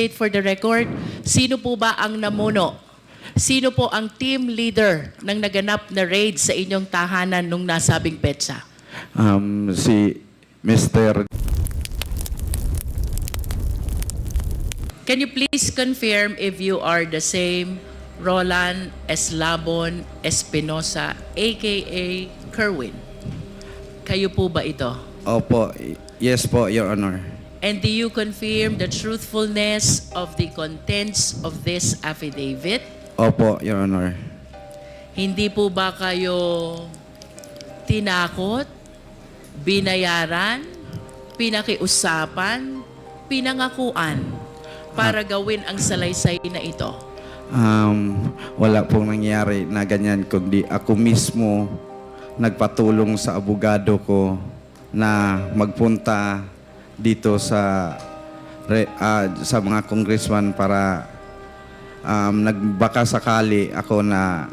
state for the record, sino po ba ang namuno? Sino po ang team leader ng naganap na raid sa inyong tahanan nung nasabing petsa? Si Mr. Can you please confirm if you are the same Roland Eslabon Espinosa, aka Kerwin? Kayo po ba ito? Opo, yes po, Your Honor. And do you confirm the truthfulness of the contents of this affidavit? Opo, Your Honor. Hindi po ba kayo tinakot, binayaran, pinakiusapan, pinangakuan para gawin ang salaysay na ito? Wala pong nangyari na ganyan, kundi ako mismo nagpatulong sa abogado ko na magpunta dito sa mga congressman para nagbaka sakali ako na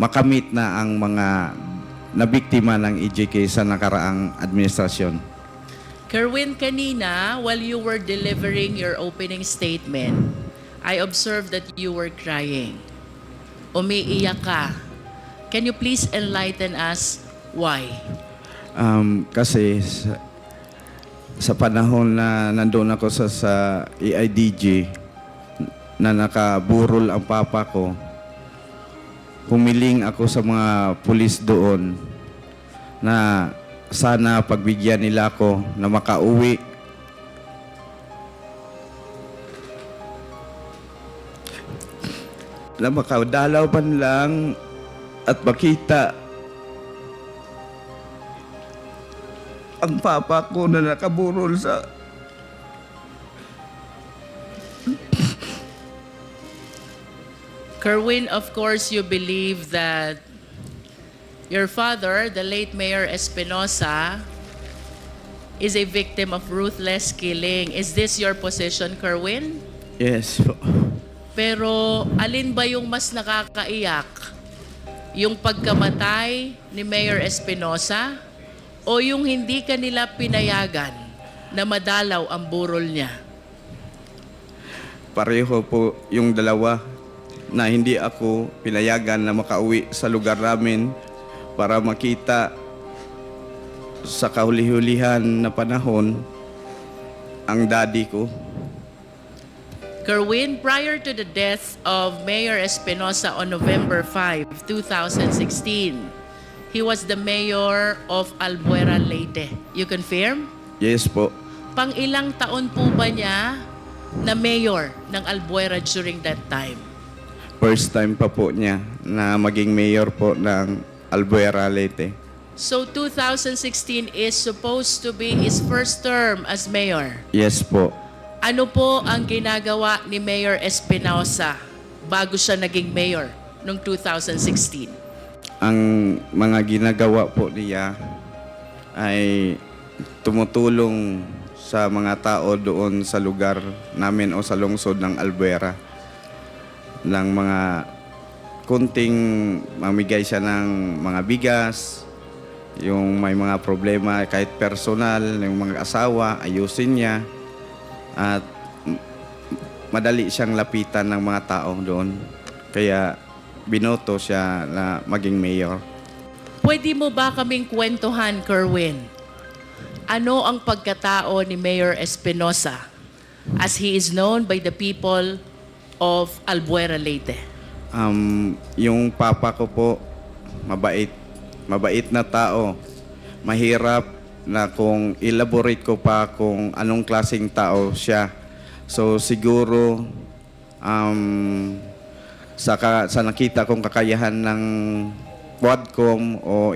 makamit na ang mga nabiktima ng EJK sa nakaraang administrasyon. Kerwin, kanina, while you were delivering your opening statement, I observed that you were crying. Umiiyak ka. Can you please enlighten us why? Kasi sa panahon na nandun ako sa EIDG na nakaburol ang papa ko, humiling ako sa mga pulis doon na sana pagbigyan nila ako na makauwi. Na makadalaw man lang at makita ang papa ko na nakaburol sa... Kerwin, of course, you believe that your father, the late Mayor Espinosa, is a victim of ruthless killing. Is this your position, Kerwin? Yes. Pero alin ba yung mas nakakaiyak? Yung pagkamatay ni Mayor Espinosa o yung hindi kanila pinayagan na madalaw ang burol niya? Pareho po yung dalawa na hindi ako pinayagan na makauwi sa lugar namin para makita sa kahuli-hulihan na panahon ang daddy ko. Kerwin, prior to the death of Mayor Espinosa on November 5, 2016, he was the mayor of Albuera, Leyte. You confirm? Yes po. Pang ilang taon po ba niya na mayor ng Albuera during that time? First time pa po niya na maging mayor po ng Albuera, Leyte. So 2016 is supposed to be his first term as mayor. Yes po. Ano po ang ginagawa ni Mayor Espinosa bago siya naging mayor noong 2016? Ang mga ginagawa po niya ay tumutulong sa mga tao doon sa lugar namin o sa lungsod ng Albuera. Ng mga kunting mamigay siya ng mga bigas, yung may mga problema kahit personal, yung mga asawa, ayusin niya. At madali siyang lapitan ng mga tao doon. Kaya binoto siya na maging mayor. Pwede mo ba kaming kwentuhan, Kerwin? Ano ang pagkatao ni Mayor Espinosa as he is known by the people of Albuera, Leyte? Yung papa ko po, mabait. Mabait na tao. Mahirap na kung elaborate ko pa kung anong klaseng tao siya. So siguro sa nakita kong kakayahan ng Quadcom o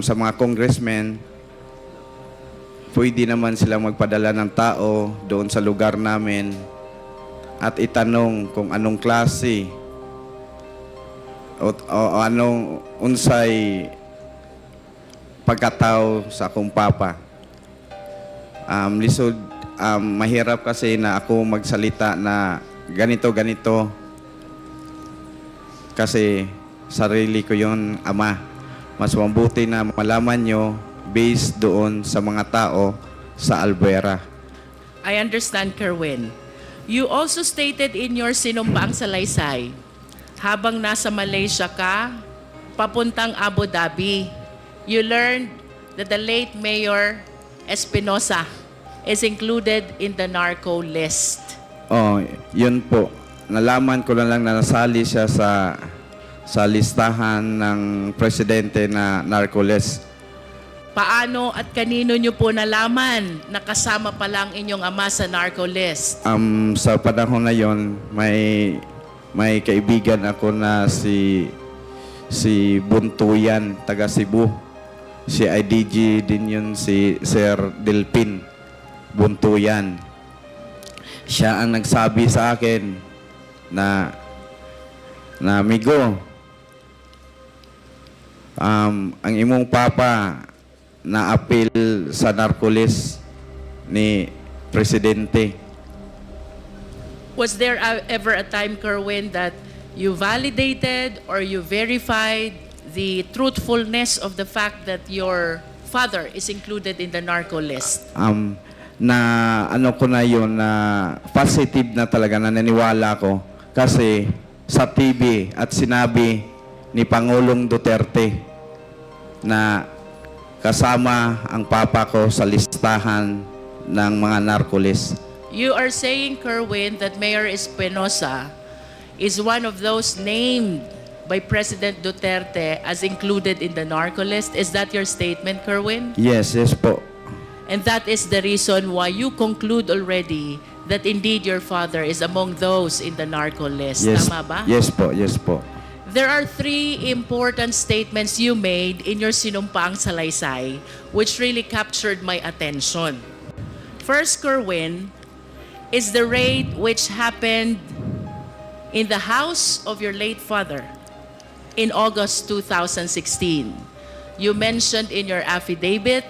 sa mga congressmen, pwede naman silang magpadala ng tao doon sa lugar namin at itanong kung anong klase o anong unsay pagkatao sa akong papa. Lisod, mahirap kasi na ako magsalita na ganito. Kasi sarili ko yon, ama. Mas mabuti na malaman nyo based doon sa mga tao sa Albuera. I understand, Kerwin. You also stated in your sinumpaang salaysay, habang nasa Malaysia ka, papuntang Abu Dhabi, you learned that the late Mayor Espinosa is included in the narco list. Oh, yun po. Nalaman ko na lang na nasali siya sa listahan ng presidente na narco list. Paano at kanino nyo po nalaman na kasama pa lang inyong ama sa narco list? Sa panahon na yon, may kaibigan ako na si Buntuyan, taga Cebu. Si IDG din yun, si Sir Delpin Buntuyan. Siya ang nagsabi sa akin na amigo, ang imong papa na appeal sa narcolis ni Presidente. Was there ever a time, Kerwin, that you validated or you verified the truthfulness of the fact that your father is included in the narco list? Na ano ko na yun, na positive na talaga, na naniwala ko. Kasi sa TV at sinabi ni Pangulong Duterte na kasama ang papa ko sa listahan ng mga narcolis. You are saying, Kerwin, that Mayor Espinosa is one of those named by President Duterte as included in the narco list. Is that your statement, Kerwin? Yes po. And that is the reason why you conclude already that indeed your father is among those in the narco list. Yes, Tama ba? yes po, yes po. There are three important statements you made in your sinumpaang salaysay which really captured my attention. First, Kerwin, is the raid which happened in the house of your late father in August 2016. You mentioned in your affidavit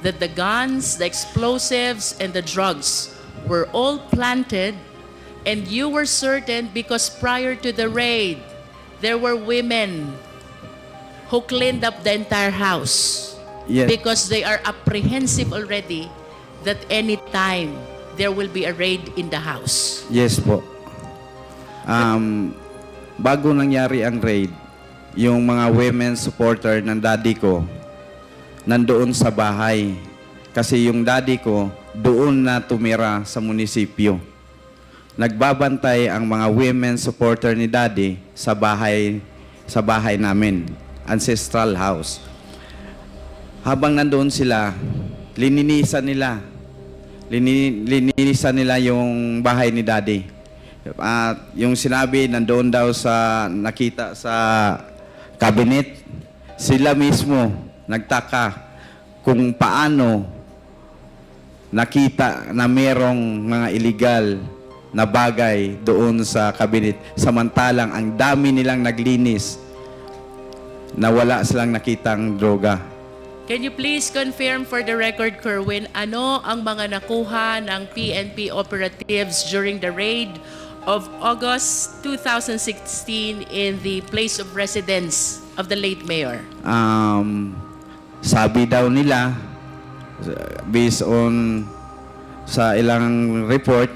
that the guns, the explosives, and the drugs were all planted, and you were certain because prior to the raid, there were women who cleaned up the entire house Yes. because they are apprehensive already that any time there will be a raid in the house. Yes po. Bago nangyari ang raid, yung mga women supporter ng daddy ko nandoon sa bahay. Kasi yung daddy ko doon na tumira sa munisipyo. Nagbabantay ang mga women supporter ni daddy sa bahay namin, ancestral house. Habang nandoon sila, lininisan nila yung bahay ni daddy. At yung sinabi, nandoon daw sa nakita sa cabinet, sila mismo nagtaka kung paano nakita na merong mga illegal na bagay doon sa cabinet. Samantalang ang dami nilang naglinis na wala silang nakitang droga. Can you please confirm for the record, Kerwin, ano ang mga nakuha ng PNP operatives during the raid of August 2016 in the place of residence of the late mayor? Sabi daw nila, based on sa ilang report,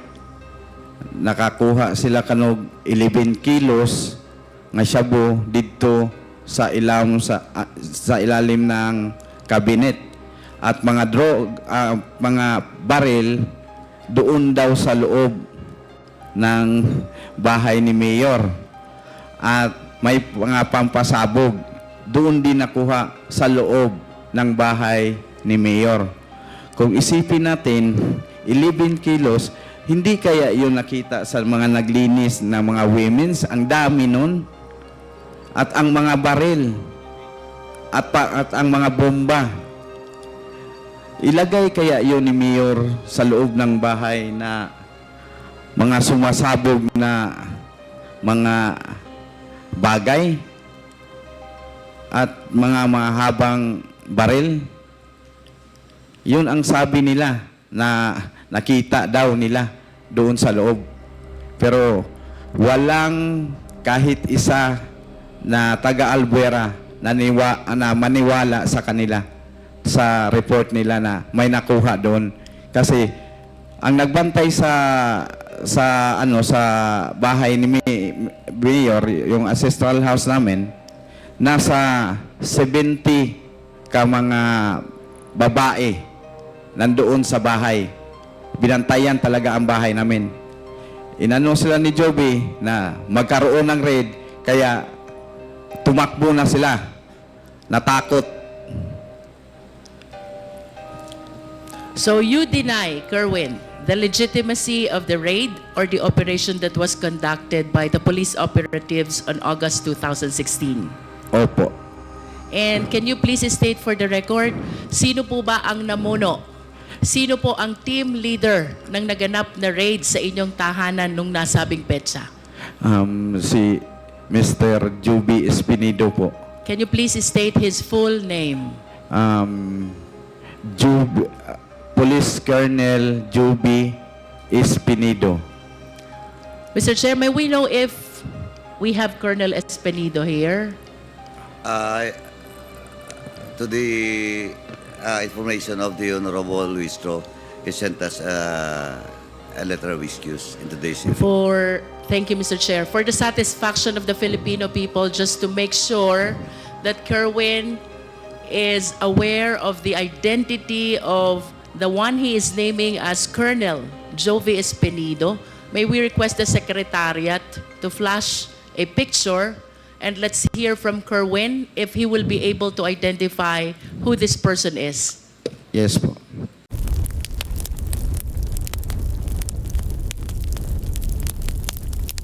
nakakuha sila kanog 11 kilos nga shabu dito sa ilalim ng cabinet, at mga baril doon daw sa loob ng bahay ni Mayor, at may mga pampasabog doon din nakuha sa loob ng bahay ni Mayor. Kung isipin natin, 11 kilos, hindi kaya yun nakita sa mga naglinis na mga women's? Ang dami nun. At ang mga baril, at ang mga bomba, ilagay kaya yun ni Mayor sa loob ng bahay na mga sumasabog na mga bagay at mga mahabang baril? Yun ang sabi nila na nakita daw nila doon sa loob. Pero walang kahit isa na taga-Albuera na maniwala sa kanila sa report nila na may nakuha doon. Kasi ang nagbantay sa sa bahay ni Mayor, yung ancestral house namin, nasa 70 ka mga babae nandoon sa bahay. Binantayan talaga ang bahay namin. Inano sila ni Joby na magkaroon ng raid, kaya tumakbo na sila. Natakot. So you deny, Kerwin, the legitimacy of the raid or the operation that was conducted by the police operatives on August 2016? Opo. And can you please state for the record, sino po ba ang namuno? Sino po ang team leader ng naganap na raid sa inyong tahanan nung nasabing petsa? Si Mr. Joby Espinido po. Can you please state his full name? Police Colonel Joby Espinido. Mr. Chair, may we know if we have Colonel Espinido here? To the information of the Honorable Luistro, he sent us a letter of excuse in today's evening. Thank you, Mr. Chair. For the satisfaction of the Filipino people, just to make sure that Kerwin is aware of the identity of the one he is naming as Colonel Joby Espinido, may we request the Secretariat to flash a picture, and let's hear from Kerwin if he will be able to identify who this person is. Yes po.